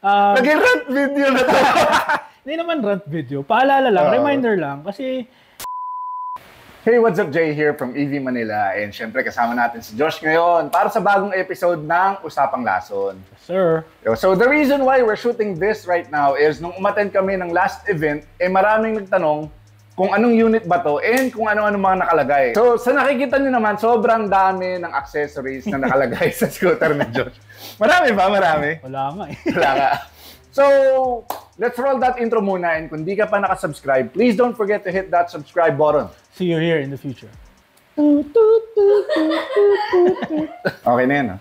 Naging rant video na to. Hindi naman rant video. Paalala lang, reminder lang. Kasi... Hey, what's up? Jay here from EV Manila. And syempre kasama natin si Josh ngayon para sa bagong episode ng Usapang Lason. Sir. So the reason why we're shooting this right now is nung umattend kami ng last event, maraming nagtanong kung anong unit ba to and kung ano-ano mga nakalagay. So sa nakikita nyo naman, sobrang dami ng accessories na nakalagay sa scooter ni Josh. Marami ba? Marami? Wala nga eh. Wala nga. So, let's roll that intro muna, and kung di ka pa nakasubscribe, please don't forget to hit that subscribe button. See you here in the future. Okay na yan, ha?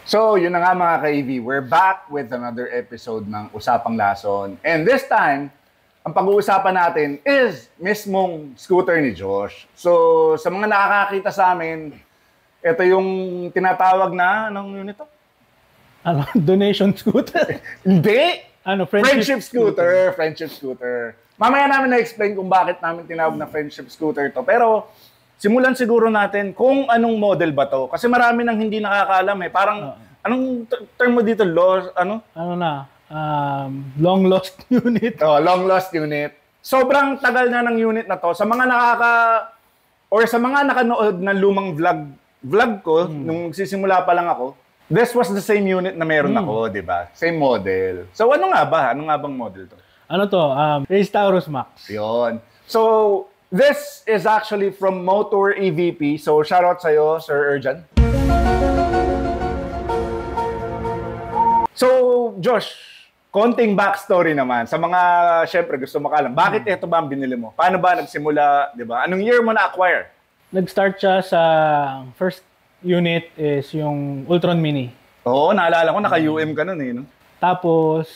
So, yun na nga mga ka-EV, we're back with another episode ng Usapang Lason. And this time, ang pag-uusapan natin is mismong scooter ni Josh. So, sa mga nakakakita sa amin, ito yung tinatawag na, anong unit to? Ano? Donation scooter? Hindi! Ano? Friendship scooter. Friendship scooter. Mamaya namin na-explain kung bakit namin tinawag na friendship scooter to. Pero, simulan siguro natin kung anong model ba to. Kasi marami nang hindi nakakaalam eh. Parang, anong term mo dito? Ano? Ano na? Long lost unit. Oh, long lost unit. Sobrang tagal na ng unit na to. Sa mga sa mga nakanood ng lumang vlog ko, nung nagsisimula pa lang ako, this was the same unit na meron ako, di ba? Same model. So, ano nga ba? Ano nga bang model to? Ano to? Race Taurus Max. Yun. So, this is actually from Motor EVP. So, shoutout sa'yo, Sir Erjan. So, Josh, konting backstory naman. Sa mga, syempre, gusto makalam, bakit ito ba ang binili mo? Paano ba nagsimula, di ba? Anong year mo na-acquire? Nag-start siya sa first unit is yung Ultron Mini. Oo, naalala ko, naka-UM ka nun eh. No? Tapos,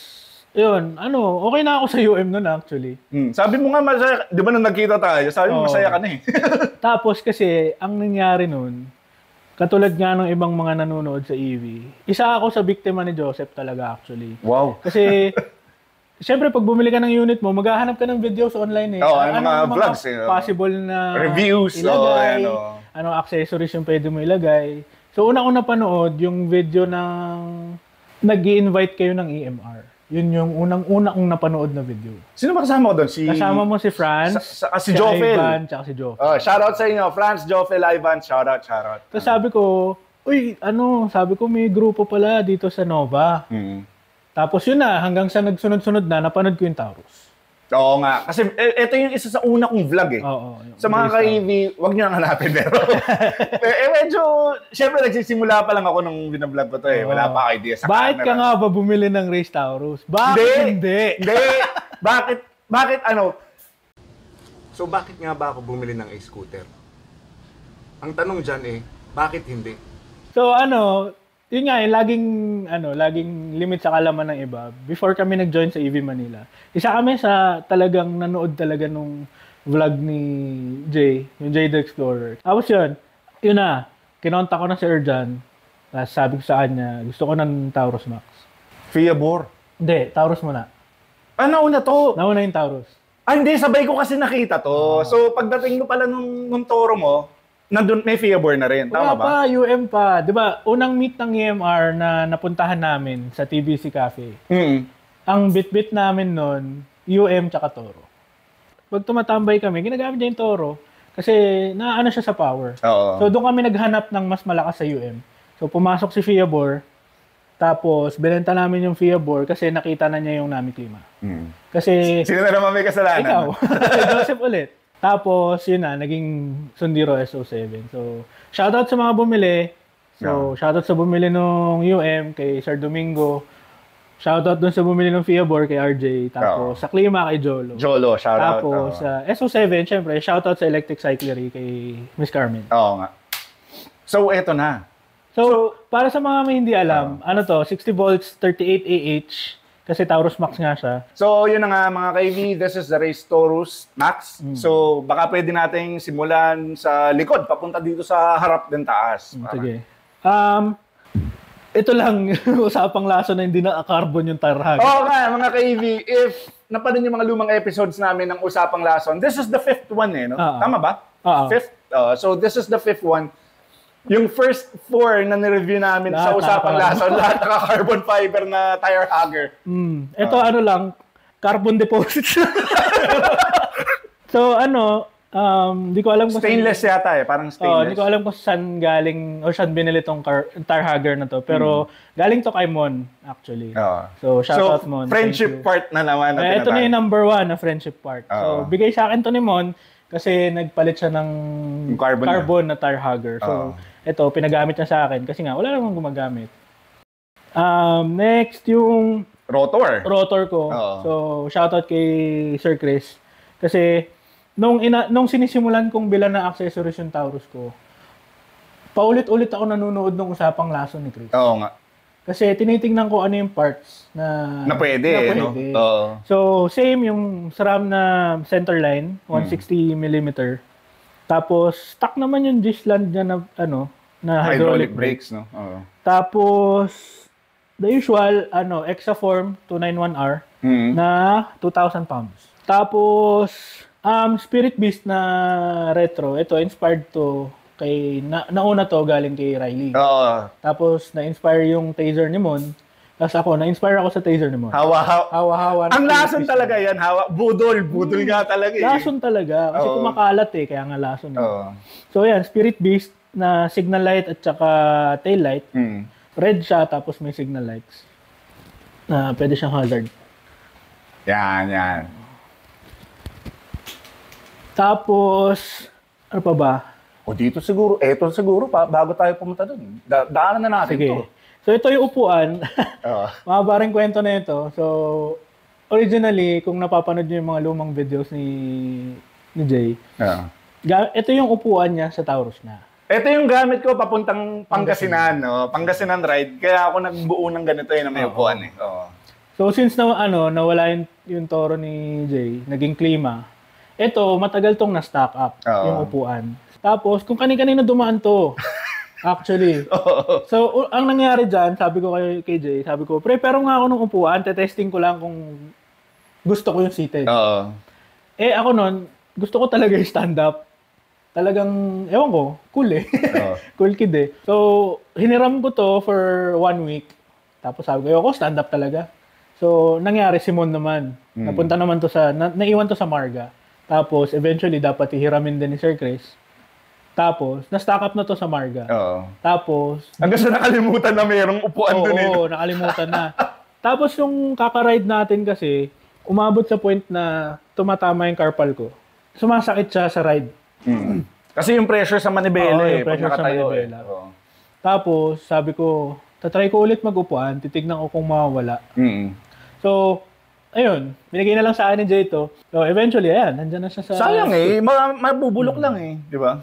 yun, okay na ako sa UM nun actually. Sabi mo nga masaya, di ba nung nagkita tayo, sabi mo masaya ka na eh. Tapos kasi, ang nangyari nun, katulad nga ng ibang mga nanonood sa EV, isa ako sa biktima ni Joseph talaga actually. Wow. Kasi, siyempre pag bumili ka ng unit mo, maghahanap ka ng videos online eh. Oo, mga vlogs eh. Possible na reviews, ilagay, anong accessories yung pwede mo ilagay. So, una ko napanood yung video ng nag-i-invite kayo ng EMR. Yun yung unang-una kong napanood na video. Sino ba kasama ko doon? Kasama mo si Franz, si Jofel. Ivan, tsaka si Jofel. Shoutout sa inyo. Franz, Jofel, Ivan. Shoutout. Tapos sabi ko, sabi ko may grupo pala dito sa Nova. Tapos yun na, hanggang sa nagsunod-sunod na, napanood ko yung Taurus. Oo nga. Kasi ito yung isa sa una kong vlog eh. Oo. Sa mga ka-EV, wag nyo nang hanapin. Pero medyo, syempre nagsisimula pa lang ako nung binablog ko to eh. Wala pa idea sa Bakit camera. Ka nga ba bumili ng Race Taurus? Bakit hindi? Bakit ano? So bakit nga ba ako bumili ng e-scooter? Ang tanong dyan eh, bakit hindi? So yun nga, laging limit sa kalaman ng iba. Before kami nag-join sa EV Manila, isa kami sa talagang nanood talaga nung vlog ni Jay, yung Jay the Explorer. Tapos yun na, kinontak ko na si Erjan. Sabi ko sa kanya, gusto ko ng Taurus Max. Fiabor? Hindi, Taurus muna. Nauna to? Nauna yung Taurus. Hindi, sabay ko kasi nakita to. So pagdating mo pala nung Toro mo, nandun may Fiabor na rin, tama ba? Wala pa, UM pa. Diba, unang meet ng EMR na napuntahan namin sa TBC Cafe. Ang bit-bit namin nun, UM tsaka Toro. Pag tumatambay kami, ginagamit niya yung Toro kasi naano siya sa power. Oo. So doon kami naghanap ng mas malakas sa UM. So pumasok si Fiabor, tapos binenta namin yung Fiabor kasi nakita na niya yung Nami Klima. Kasi... Sino na naman may kasalanan? Ikaw. Joseph ulit. Tapos, yun na, naging Sundiro SO7. So, shoutout sa mga bumili. So, shoutout sa bumili nung UM kay Sir Domingo. Shoutout dun sa bumili ng Fiabor kay RJ. Tapos, sa Klima kay Jolo. Shoutout. Tapos, SO7, syempre, shoutout sa Electric Cyclery kay Miss Carmen. Oo nga. So, eto na. So, para sa mga may hindi alam, 60 volts, 38 AH. Kasi Taurus Max nga siya. So, yun na nga mga ka-EV, this is the Race Taurus Max. So, baka pwede nating simulan sa likod, papunta dito sa harap din taas. Sige. ito lang, usapang laso na hindi na-carbon yung tire hugger. Oo nga, mga ka-EV, if napanood yung mga lumang episodes namin ng Usapang Lason, this is the 5th one eh, no? Tama ba? 5th? So this is the 5th one. Yung first 4 na nireview namin sa Usapang Lason, lahat naka-carbon fiber na tire hugger. Ito ano lang, carbon deposits. So di ko alam kung stainless yata eh, parang stainless. Di ko alam kung saan galing o saan binili tong tire hugger na to. Pero galing to kay Mon, actually. So, shout out Mon. Friendship part na naman. Ito na yung number 1 na friendship part. So, bigay sa akin to ni Mon kasi nagpalit siya ng carbon na tire hugger. So, ito, pinagamit niya sa akin kasi nga, wala namang gumagamit. Next, yung rotor ko. So, shout out kay Sir Chris. Kasi, nung sinisimulan kong bilan ng accessories yung Taurus ko, paulit-ulit ako nanonood ng Usapang Lason ni Chris. Oo nga. Kasi tinitingnan ko ano yung parts na pwede. No? So, same yung SRAM na centerline, 160mm. Tapos, stock naman yung Gisland niya na hydraulic brakes. No? Tapos, the usual, Exaform 291R na 2,000 pounds. Tapos, Spirit Beast na retro, ito, inspired to kay, nauna to galing kay Riley. Tapos, na-inspire yung taser ni Mon. Tapos ako, na-inspire ako sa taser ni Mon. Hawa-hawa. Ang lason talaga yan, budol nga talaga eh. Lason talaga, kasi kumakalat eh, kaya nga lason eh. So yan, Spirit Beast na signal light at saka tail light. Red siya, tapos may signal lights. Pwede siyang hazard. Yan. Tapos, ano pa ba? Dito siguro, bago tayo pumunta dun. Daanan na natin to. So, ito yung upuan. Mahabaring kwento na ito. So, originally, kung napapanood nyo yung mga lumang videos ni Jay, ito yung upuan niya sa Taurus niya. Ito yung gamit ko papuntang Pangasinan, no? Pangasinan ride. Kaya ako nagbuo ng ganito na may upuan eh. So, since nawala yung Toro ni Jay, naging klima, ito, matagal tong na-stock up, yung upuan. Tapos, kung kani-kanina dumaan to, actually. So, ang nangyari dyan, sabi ko kay Jay, sabi ko, prepare nga ako ng upuan, testing ko lang kung gusto ko yung seated. Ako nun, gusto ko talaga yung stand-up. Talagang, ewan ko, cool eh. Cool kid eh. So, hiniram ko to for 1 week. Tapos sabi ko, stand-up talaga. So, nangyari, Simon naman. Napunta naman to naiwan to sa Marga. Tapos, eventually, dapat ihiramin din ni Sir Chris. Tapos, na-stock up na to sa Marga. Tapos... hanggang sa nakalimutan na mayroong upuan dun eh. Oo, nakalimutan na. Tapos, yung kaka-ride natin kasi, umabot sa point na tumatama yung carpal ko. Sumasakit siya sa ride. Kasi yung pressure sa manibela yung pressure sa manibela. Tapos, sabi ko, tatry ko ulit mag-upuan, titignan ko kung mawawala. So, ayun, binigay na lang sa akin ni Jay to. So, eventually, ayan, nandyan na siya sa... sayang eh, mabubulok lang eh, di ba?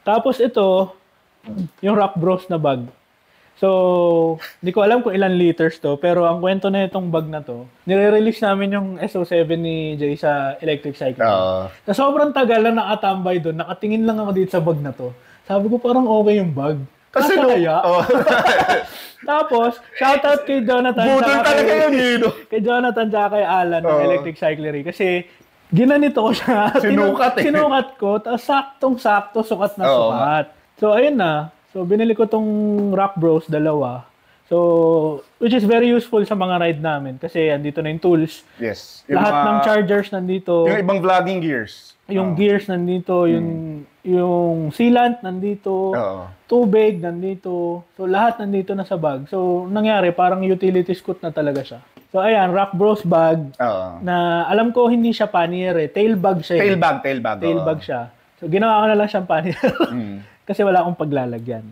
Tapos ito, yung Rock Bros na bag. So, hindi ko alam kung ilan liters to, pero ang kwento na itong bag na to, nire-release namin yung SO7 ni Jay sa electric cycle. Na sobrang tagal lang nakatambay doon, nakatingin lang ako dito sa bag na to. Sabi ko, parang okay yung bag. Kasi kaya. Tapos, shoutout kay Jonathan. Budol talaga yun. Kay Jonathan tsaka kay Alan ng Electric Cyclery. Kasi, ginanito ko siya. Sinukat ko. Tapos, saktong-sakto, sukat na sukat. So, ayun na. So, binili ko tong Rock Bros, 2. So, which is very useful sa mga ride namin. Kasi, andito na yung tools. Yes. Lahat ng chargers nandito. Yung ibang vlogging gears. Yung gears nandito. Yung sealant nandito. Tubig nandito. So, lahat nandito na sa bag. So, nangyari, parang utility scoot na talaga siya. So, ayan, Rock Bros bag. Na alam ko hindi siya pannier eh. Tail bag siya. Tail bag siya. So, ginawa ko na lang siyang pannier. Kasi wala akong paglalagyan.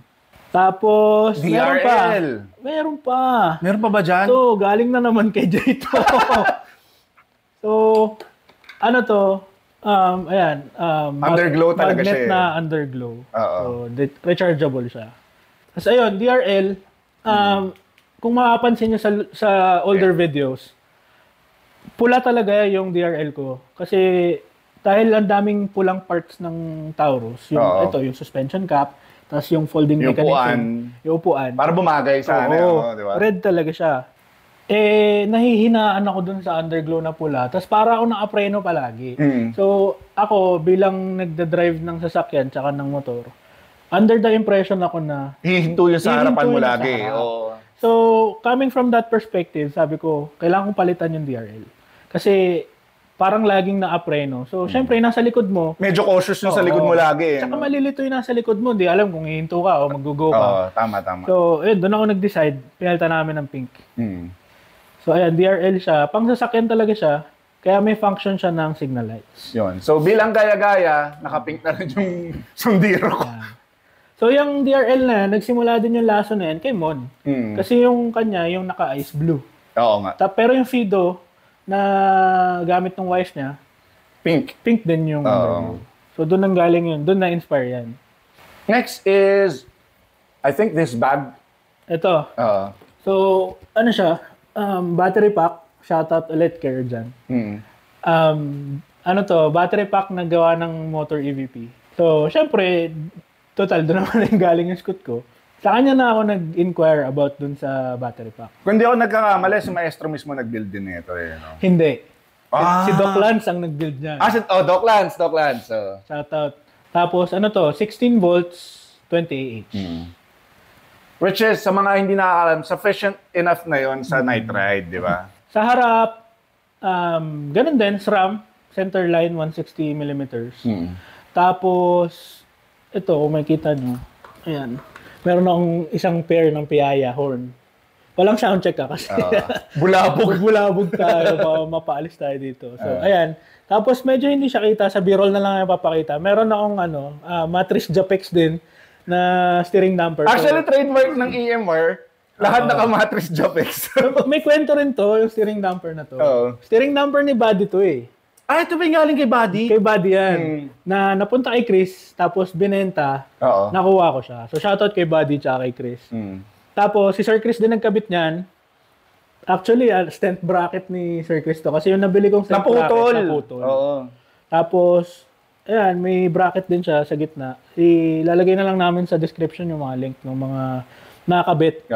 Tapos, DRL. Meron pa. Meron pa ba dyan? So, galing na naman kay Jay to. So, ano to? Ayan. Underglow talaga siya. Magnet na underglow. So, rechargeable siya. Tapos ayun, DRL, kung mapapansin nyo sa older videos, pula talaga yung DRL ko. Kasi dahil ang daming pulang parts ng Taurus, yung suspension cap, Tapos yung folding Yung mechanism. Yung upuan. Para bumagay sa di ba? Red talaga siya. Eh, nahihinaan ako dun sa underglow na pula. Tapos para ako naka-preno palagi. So, ako bilang nagda-drive ng sasakyan tsaka ng motor, under the impression ako na Hihinto yung sa harapan mo hihinto yun lagi. sa harap. Oo. So, coming from that perspective, sabi ko, kailangan kong palitan yung DRL. Kasi parang laging naka-preno. So, syempre, nasa likod mo. Medyo cautious yung sa likod mo lagi. Tsaka malilito yung nasa likod mo. Hindi alam kung hihinto ka o mag-go ka. Oo, tama. So, yun, doon ako nag-decide. Pinalitan namin ng pink. So, ayan, DRL siya. Pang sasakyan talaga siya. Kaya may function siya ng signal lights. Yun. So, bilang gaya-gaya, naka-pink na rin yung sundiro ko. Ayan. So, yung DRL na, nagsimula din yung laso na yan kay Mon. Kasi yung kanya, yung naka-ice blue. Oo nga. Pero yung Fido, na gamit ng wife niya, pink din yung underglow. So, doon nang galing yun. Doon na-inspire yan. Next is, I think this bag. Ito. So, ano siya? Battery pack. Shoutout ulit kayo dyan. Ano to? Battery pack na gawa ng motor EVP. So, syempre, total, doon naman yung galing yung scoot ko. Sa kanya na ako nag-inquire about dun sa battery pack. Kung di ako nagkakamali, si Maestro mismo nag-build din nito. No? Hindi. Si Doc Lance ang nag-build niya. Doc Lance. So. Shoutout. Tapos, ano to? 16 volts, 20 Ah. Which is, sa mga hindi nakakalam, sufficient enough na yon sa night ride, di ba? Sa harap, ganun din, SRAM, center line, 160mm. Tapos, ito, kung makikita nyo, ayan, meron akong isang pair ng piyaya horn. Walang sound check kasi. Bulabog tayo, mapaalis tayo dito. So, ayan. Tapos, medyo hindi siya kita, sa B-roll na lang yung papakita. Meron akong, Matrice Japex din, na steering damper. Actually, trademark ng EMR, lahat naka-Matrice Japex. May kwento rin to, yung steering damper na to. Steering damper ni Buddy to eh. Ito ba yung galing kay Buddy? Kay Buddy yan. Na napunta kay Chris, tapos binenta, nakuha ko siya. So, shoutout kay Buddy tsaka kay Chris. Tapos, si Sir Chris din nagkabit niyan. Actually, stent bracket ni Sir Chris to. Kasi yung nabili kong stent bracket, naputol. Tapos, ayan, may bracket din siya sa gitna. Ilalagay na lang namin sa description yung mga link ng mga nakakabit.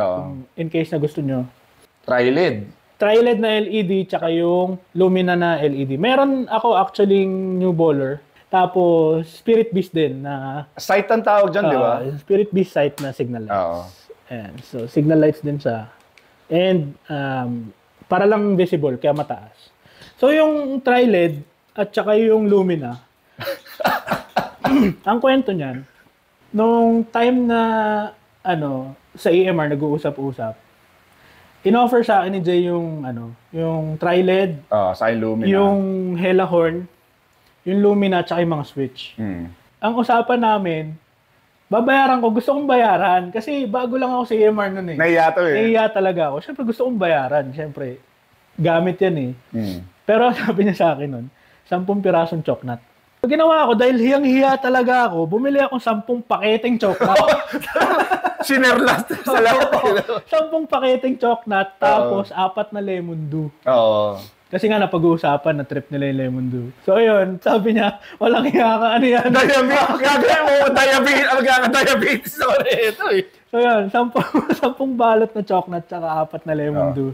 In case na gusto nyo. Tri-LED na LED tsaka yung Lumina na LED. Meron ako actually new bowler. Tapos Spirit Beast din na sight ang tawag dyan, di ba? Spirit Beast sight na signal lights. Ayan. So signal lights din siya. And para lang visible kaya mataas. So yung Tri-LED at tsaka yung Lumina. Ang kwento niyan, nung time na sa EMR nag-uusap-usap, in-offer sa akin ni Jay yung yung Tri-LED, sa Lumina, yung Hella horn, yung Lumina, tsaka yung mga switch. Ang usapan namin, babayaran ko, gusto kong bayaran kasi bago lang ako sa EMR nun eh. Nahiya talaga ako. Siyempre gusto kong bayaran, siyempre gamit yan eh. Pero sabi niya sa akin nun, 10 pirasong choknut. Ginawa ko dahil hiyang-hiya talaga ako, bumili akong 10 paketeng choknut. Sinerlast sa lahat. 10 paketeng choknut, tapos 4 na lemon dew. Kasi nga napag-uusapan na trip nila yung lemon dew. So ayun, sabi niya, walang hiya ka, ano yan? Diabetes ako na ito eh. So yun, 10 balot na choknut, tsaka 4 na lemon dew.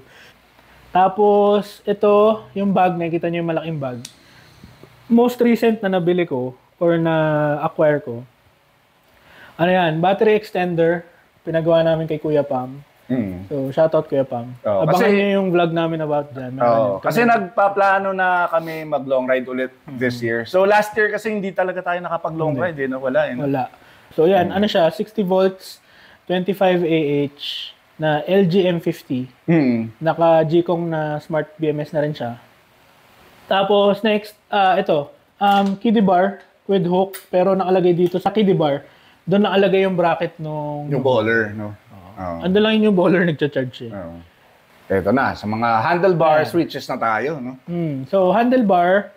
Tapos, ito, yung bag, nakikita niyo yung malaking bag. Most recent na nabili ko, or na-acquire ko, battery extender, pinagawa namin kay Kuya Pam. So, shoutout Kuya Pam. Abangan niyo yung vlog namin about dyan. Kasi nagpaplano na kami mag-long ride ulit this year. So, last year kasi hindi talaga tayo nakapag-long ride. Wala. So, yan. Siya? 60 volts, 25 AH, na LG M50. Naka-Gcong na smart BMS na rin siya. Tapos, next, ito. Kiddie bar with hook, pero nakalagay dito sa kiddie bar. Doon nakalagay yung bracket nung... Yung bowler, no? Ando lang yung bowler nagcha-charge eh. Ito na, sa mga handlebar switches na tayo, no? So, handlebar,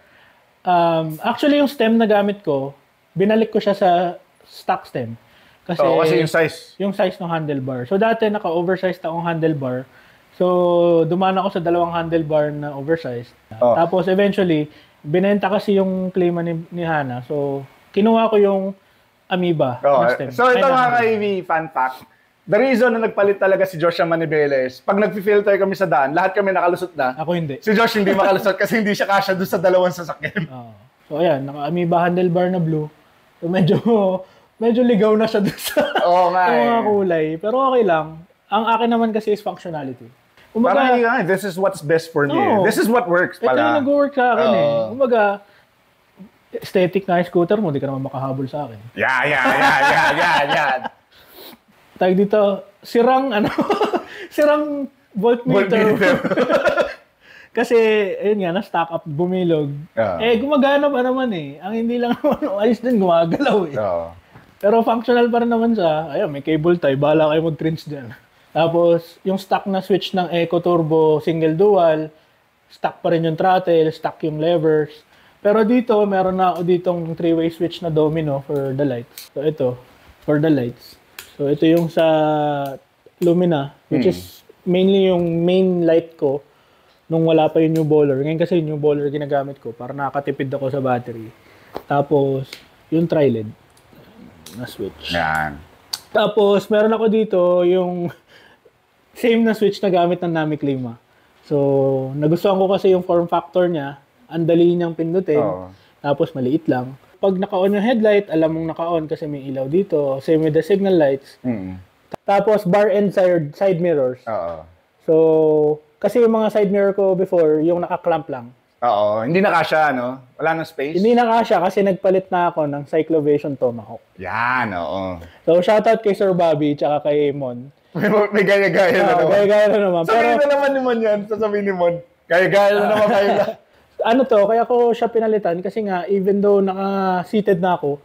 actually yung stem na gamit ko, binalik ko siya sa stock stem. Kasi yung size. Yung size ng handlebar. So, dati naka-oversized akong handlebar. So, dumaan ako sa 2 handlebar na oversized. Tapos, eventually, binenta kasi yung klima ni Hana. So, kinuha ko yung Amoeba. Oo. na stem. So ito Ay, mga na- ka-AV, fun fact. The reason na nagpalit talaga si Josh Manibeles, pag nag-filter kami sa daan, lahat kami nakalusot na. Ako hindi. Si Josh hindi makalusot kasi hindi siya kasya doon sa dalawang sasakyan. Oo. So ayan, naka-amoeba handlebar na blue. So medyo ligaw na siya dun sa, Oo nga sa mga eh. kulay. Pero okay lang. Ang akin naman kasi is functionality. Parang hindi nga, this is what's best for me. Oo. This is what works ito yung pala. nag-work sa akin eh. Oo. Kumbaga, aesthetic na yung scooter mo, di ka naman makahabol sa akin. Yeah. Tag dito, sirang sirang voltmeter. Kasi, ayun nga, na-stack up, bumilog. Oo. Gumagana pa naman eh. Ang hindi lang naman, ayos din, gumagalaw eh. Oo. Pero functional pa rin naman siya. Ayun, may cable tie. Bahala kayo mag-cringe dyan. Tapos, yung stock na switch ng Eco Turbo single dual, stock pa rin yung throttle, stock yung levers. Pero dito, meron na ako ditong 3-way switch na domino for the lights. So, ito, for the lights. So, ito yung sa Lumina, which is mainly yung main light ko nung wala pa yung new baller. Ngayon kasi yung new baller ginagamit ko para nakakatipid ako sa battery. Tapos, yung tri-LED na switch. Yan. Tapos, meron ako dito yung same na switch na gamit ng Namic Lima. So, nagustuhan ko kasi yung form factor niya. Ang dali niyang pindutin. Oo. Tapos, maliit lang. Pag naka-on yung headlight, alam mong naka-on kasi may ilaw dito. Same with the signal lights. Tapos, bar and side mirrors. Oo. So, kasi yung mga side mirror ko before, yung naka-clamp lang. Oo. Hindi na kasya, no? Wala nang space? Hindi na kasya kasi nagpalit na ako ng Cyclovation Tomahawk. Yan, oo. So, shoutout kay Sir Bobby tsaka kay Mon. May gaya-gaya na naman. Gaya-gaya na naman. Sabihin na naman ni Mon yan. Sasabihin ni Mon. Gaya-gaya na naman kayo lang. Ano to, kaya ko siya pinalitan kasi nga, even though naka-seated na ako,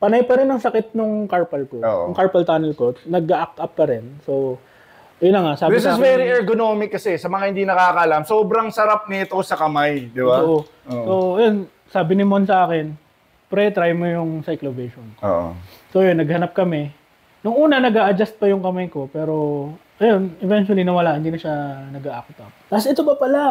panay pa rin ang sakit nung carpal ko. Oo. Yung carpal tunnel ko, nag-act up pa rin. So, yun na nga. Sabi This is very ergonomic kasi sa mga hindi nakakaalam. Sobrang sarap nito sa kamay, di ba? Oo. So, yun, sabi ni Mon sa akin, pre, try mo yung Cyclovation. Oo. So, yun, naghanap kami. Nung una, nag-a-adjust pa yung kamay ko, pero, ayun, eventually nawala, hindi na siya nag-a-act up. Tapos ito pa pala.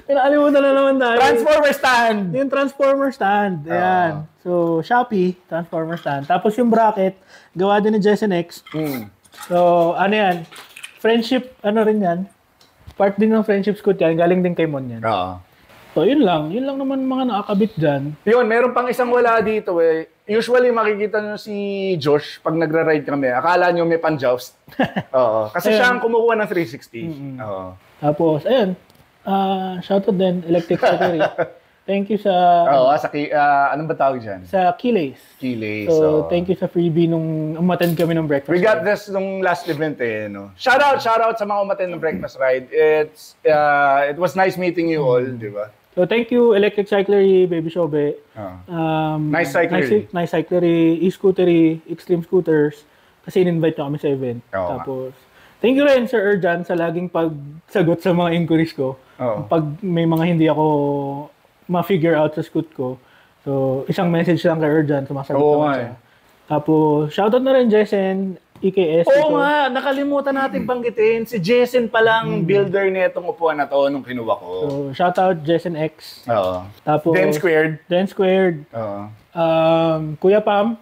Pinakalimutan na naman tayo. Transformer stand! Yung transformer stand. Ayan. So, Shopee, transformer stand. Tapos yung bracket, gawa din ni Jessen X. So, ano yan? Friendship, ano rin yan? Part din ng friendship scoot yan. Galing din kay Mon yan. Oo. So, yun lang. Yun lang naman mga nakakabit dyan. Yun, meron pang isang wala dito eh. Usually makikita nyo si Josh pag nagra-ride kami. Akala nyo may pan-joust. Oo. Kasi siya ang kumukuha ng 360. Oo. Tapos, ayun. Shoutout din, Electric Factory. Thank you sa Oo, anong ba tawag dyan? sa Kilays. Kilays. So, thank you sa freebie nung umattend kami ng breakfast. We got this nung last event eh, no? Shout out sa mga umattend ng breakfast ride. It was nice meeting you all, di ba? So, thank you, Electric Cyclery, Baby Shobe. Nice Cyclery. Nice Cyclery, e-scootery, extreme scooters. Kasi in-invite nyo kami sa event. Oo. Tapos, thank you rin, Sir Erjan, sa laging pagsagot sa mga inquiries ko. Oo. Pag may mga hindi ako ma-figure out sa scoot ko. So, isang message lang kay Erjan, sumasagot Oo naman nga siya. Tapos, shoutout na rin, Jessen, EKS. Oo nga, nakalimutan natin banggitin. Si Jason palang builder nitong upuan na to nung kinuha ko. So, shoutout, Jessen X. Oo. Tapos, Then squared. Then Squared. Oo. Kuya Pam,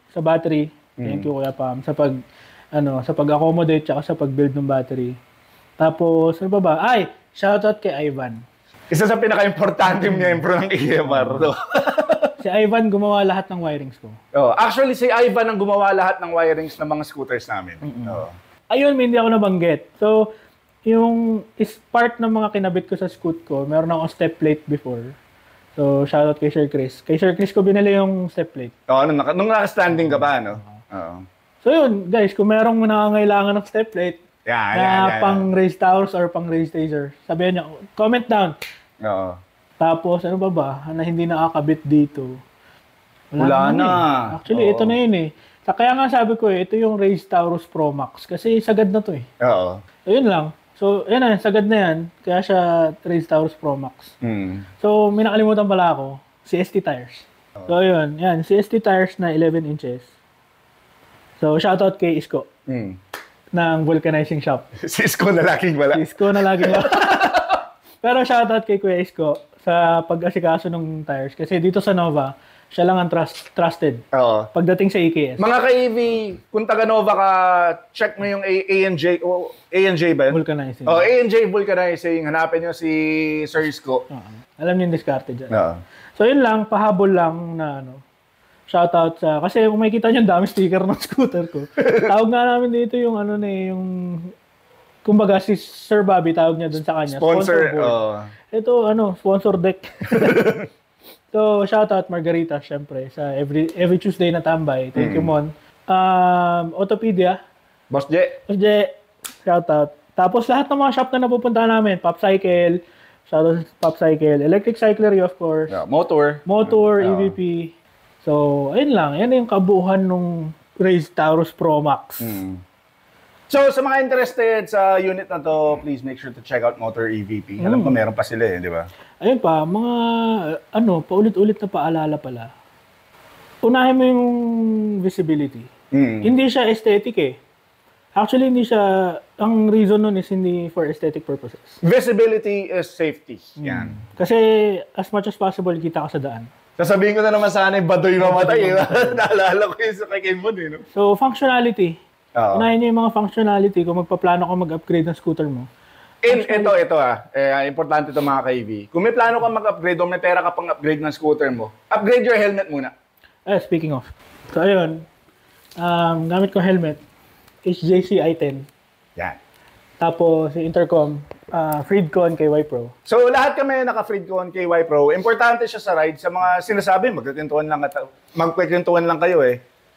sa battery. Thank you, Kuya Pam, sa pag-accommodate tsaka sa pag-build ng battery. Tapos, ano ba ba? Ay, shoutout kay Ivan. Isa sa pinaka-importante miyembro ng EMR. No? Si Ivan gumawa lahat ng wirings ko. Oh, actually, si Ivan ang gumawa lahat ng wirings ng mga scooters namin. Oo. Ayun, hindi ako nabanggit. So, yung is part ng mga kinabit ko sa scoot ko, meron akong step plate before. So, shoutout kay Sir Chris. Kay Sir Chris ko binili yung step plate. Oo, nung naka-standing ka ba, no? Oo. So, yun, guys, kung merong nangangailangan ng step plate, Yan. pang race towers or pang race taser, sabihin nyo, comment down. Oo. Tapos, ano ba, na hindi nakakabit dito. Wala na. Actually, Oo. ito na yun eh. Kaya nga sabi ko ito yung Race Taurus Pro Max. Kasi sagad na to eh. Oo. So, yun lang. So, yan na, sagad na yan. Kaya siya Race Taurus Pro Max. So, may nakalimutan pala ako. CST tires. So, yun. Yan, CST tires na 11 inches. So, shoutout kay Isko. Ng vulcanizing shop. Cisco na laging wala. Isko na lagi. Pero shoutout kay Kuya Isko sa pag-asikaso ng tires. Kasi dito sa Nova, siya lang ang trusted. Oo. Pagdating sa EKS. Mga ka-EV, kung taga-Nova ka, check mo yung A&J. A&J ba yun? Vulcanizing. A&J Vulcanizing. Hanapin nyo si Sir Isko. Alam niyo yung diskarte dyan. Oo. So yun lang, pahabol lang na shoutout sa, kasi kung makikita niyo, dami sticker ng scooter ko. Tawag nga namin dito yung kumbaga si Sir Bobby, tawag niya dun sa kanya. Sponsor board. Ito, sponsor deck. So, shoutout Margarita, syempre, sa every Tuesday na tambay. Thank you, Mon. Autopedia. Boss J. Boss J, shoutout. Tapos lahat ng mga shop na napupunta namin, Pop Cycle, shoutout sa Pop Cycle, Electric Cyclery, of course. Yeah, motor, EVP. So, ayun lang. Yan yung kabuuan nung Race Taurus Pro Max. So, sa mga interested sa unit na to, please make sure to check out Motor EVP. Alam ko meron pa sila di ba? Ayun pa, mga, paulit-ulit na paalala pala. Unahin mo yung visibility. Hindi siya aesthetic Actually, hindi siya, ang reason nun is hindi for aesthetic purposes. Visibility is safety. Yan. Kasi, as much as possible, kita ka sa daan. Sasabihin ko na naman sana yung badoy mamatay. Naalala ko yung sa kay Kimon So, functionality. Unahin niyo yung mga functionality kung magpaplano ka mag-upgrade ng scooter mo. Ito importante ito mga ka-EV. Kung may plano ka mag-upgrade o may pera ka pang upgrade ng scooter mo, upgrade your helmet muna. Speaking of. So, ayun. Gamit ko helmet. HJC i10. Yan. Tapos, yung intercom, Freedcon KY Pro. So, lahat kami naka-Freedcon KY Pro. Importante siya sa ride. Sa mga sinasabi, magkikwentuhan lang kayo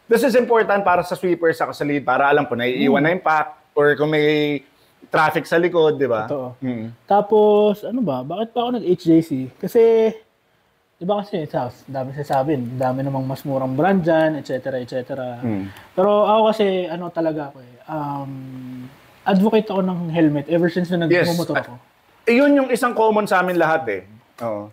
This is important para sa sweepers sa lead para alam ko na iiwan na yung pack or kung may traffic sa likod, di ba? Totoo. Tapos, bakit pa ako nag-HJC? Kasi, di ba kasi, dami sasabing, dami namang mas murang brand dyan, etc. Pero ako kasi, talaga ako advocate ako ng helmet ever since na nagmumotor ako. Yun yung isang common sa amin lahat Oo.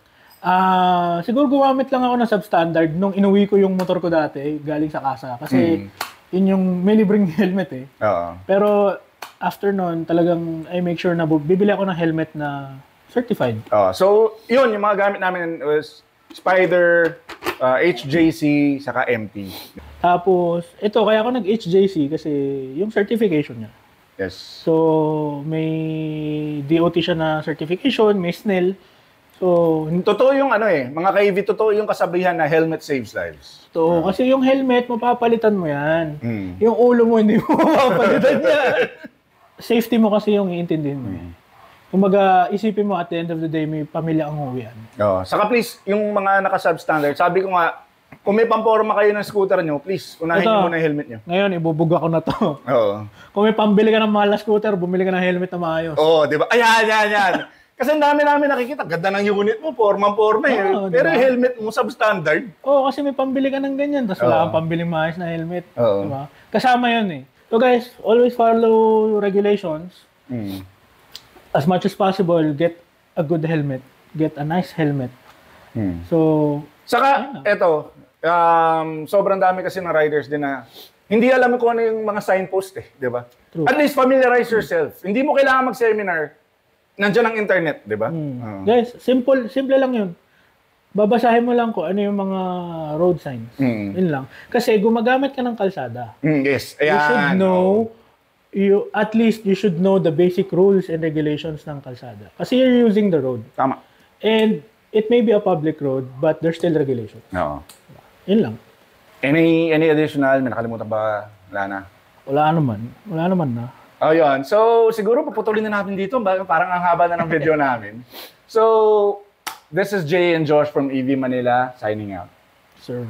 Siguro gumamit lang ako ng substandard nung inuwi ko yung motor ko dati galing sa casa. Kasi yun yung may libreng helmet Oo. Pero after nun, talagang I make sure na bibili ako ng helmet na certified. So, yun, yung mga gamit namin was Spider, HJC, saka MT. Tapos, ito, kaya ako nag-HJC kasi yung certification niya. Yes. So, may DOT siya na certification, may SNEL. So, totoo yung mga ka-EV, totoo yung kasabihan na helmet saves lives. Kasi yung helmet, mapapalitan mo yan. Yung ulo mo, hindi mo mapapalitan yan. Safety mo kasi yung iintindihin mo. Kumbaga, isipin mo at the end of the day, may pamilya ang uwian. Saka please, yung mga naka-substandard, sabi ko nga, kung may pamporma kayo ng scooter nyo, please, unahin nyo muna yung helmet nyo. Ngayon, ibubog ako na to. Kung may pambili ka ng mahal na scooter, bumili ka ng helmet na maayos. Di ba? Ayan. Kasi ang dami namin nakikita, ganda ng unit mo, porma pero yung helmet mo, substandard. Kasi may pambili ka ng ganyan, tapos wala kang pambili maayos na helmet. Diba? Kasama yun So guys, always follow regulations. As much as possible, get a good helmet. Get a nice helmet. So, saka, sobrang dami kasi ng riders din na hindi alam kung ano yung mga signpost di ba? At least familiarize yourself. Hindi mo kailangan mag-seminar. Nandiyan ang internet, di ba? Guys, simple lang yun. Babasahin mo lang kung ano yung mga road signs. Yun lang. Kasi gumagamit ka ng kalsada. Yes. You should know, at least you should know the basic rules and regulations ng kalsada. Kasi you're using the road. Tama. And it may be a public road, but there's still regulations. Yun lang. Any additional? May nakalimutan ba? Wala na. Wala naman na. Yun. So, siguro paputulin na natin dito. Parang ang haba na ng video namin. So, this is Jay and Josh from EV Manila signing out. Sir.